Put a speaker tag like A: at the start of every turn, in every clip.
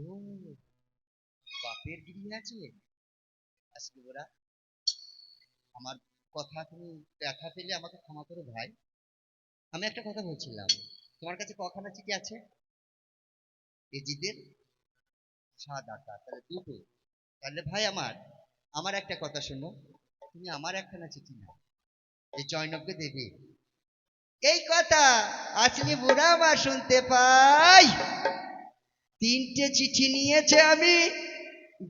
A: ও, বাপের গিরি আছে। আসলে ওরা আমার কথা তুমি ব্যথা পেলে আমাকে ক্ষমা করো ভাই। আমি একটা কথা বলছিলাম, তোমার কাছে কখানা চিঠি আছে এজিদের? 7 8টা, তাহলে দুটো। তাহলে ভাই আমার আমার একটা কথা শোনো, তুমি আমার একখানা চিঠি না, এই জয়নবকে দেবে। এই কথা আসলে বুড়া আমার শুনতে পাই। 3টে চিঠি নিয়েছে আমি,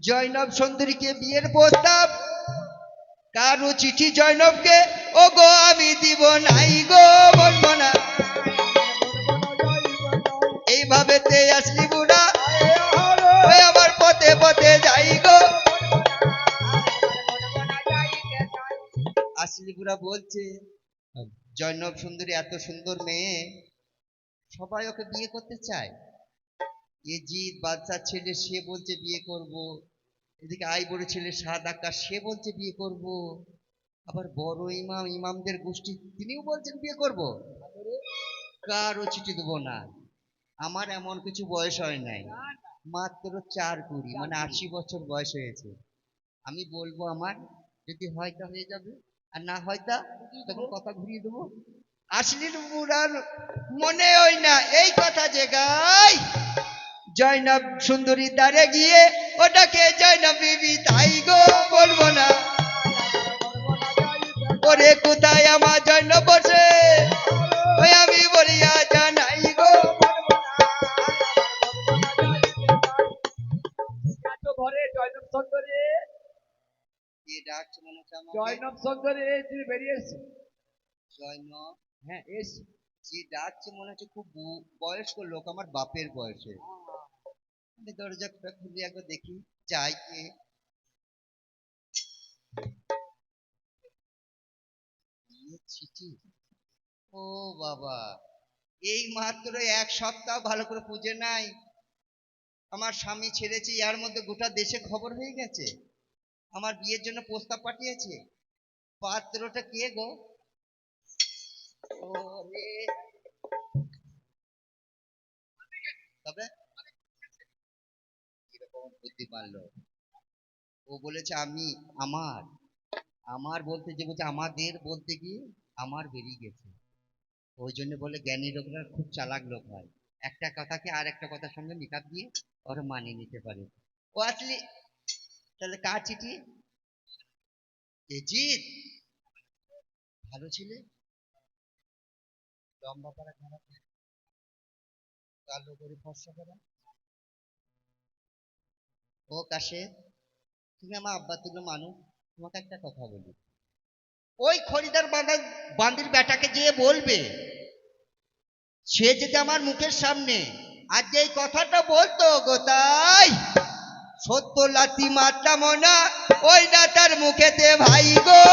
A: জয়নব সুন্দরীকে বিয়ের প্রস্তাব। কারো চিঠি জয়নবকে ও গো আমি দিব নাই গো, বলবো না। এইভাবেতে আসলি বুড়া ওই আমার পথে পথে যাই গো। আসলি বুড়া বলছে জয়নব সুন্দরী এত সুন্দর মেয়ে, সবাই ওকে বিয়ে করতে চায়। এজিদ বাদশার ছেলে সে বলছে বিয়ে করব, এদিকে আইবুড়ো ছেলে সাদ আকাশ সে বলছে বিয়ে করব, আবার বড় ইমাম ইমামদের গোষ্ঠী তিনিও বলছেন বিয়ে করব। কারো চিঠি দেবো না। আমার এমন কিছু বয়স হয় নাই, মাত্র 4 20, মানে 80 বছর বয়স হয়েছে। আমি বলবো আমার, যদি হয় তা হয়ে যাবে, আর না হয় তা তখন কথা ঘুরিয়ে দেবো। আসলে বুড়ার মনে হয় না এই কথা যে গাই, জয়নব সুন্দরী দ্বারে গিয়ে ওটাকে জয়নব বিবি তাই গো, বলবো না। ওরে কোথায় আমার জয়নব বসে ওই আমি বলিয়া জানাই গো।
B: ঘরে জয়নব সুন্দরী,
A: কে ডাকছে মনে হচ্ছে আমাকে?
B: জয়নব সুন্দরী তুমি বেরিয়ে এসো।
A: জয়নব?
B: হ্যাঁ এসো।
A: যে ডাকছে মনে হচ্ছে খুব বয়স্ক লোক, আমার বাপের বয়সে। আমি দরজাটা খুলে একবার দেখি যাই কে। চিঠি? ও বাবা, এই মাত্র 1 সপ্তাহ ভালো করে পুজো নাই, আমার স্বামী ছেড়েছে, ইয়ার মধ্যে গোটা দেশে খবর হয়ে গেছে আমার বিয়ের জন্য প্রস্তাব পাঠিয়েছে। পাত্রটা কে গো? ওরে, তবে কিরকম বুদ্ধি পারলো। ও বলেছে আমি আমার, আমার বলতে যে বলছে আমাদের বলতে গিয়ে আমার বেরিয়ে গেছে। ওই জন্য বলে জ্ঞানী লোকরা খুব চালাক লোক হয়, একটা কথাকে আর একটা কথার সঙ্গে নিকাপ দিয়ে ওরা মানিয়ে নিতে পারে। ও আসলে তাহলে কার চিঠি? জিৎ, ভালো ছেলে, লম্বা পাড়া খারাপ, কালো করে ফর্সা করা। ও কাশে, তুমি আমার আব্বা তুলো মানুষ, তোমাকে একটা কথা বলি, ওই খরিদার বান্দির বেটাকে যেয়ে বলবে, সে যদি আমার মুখের সামনে আজ যে এই কথাটা বলতো গো তাই 70 লাথি মারতাম না ওই না তার মুখেতে ভাই গো।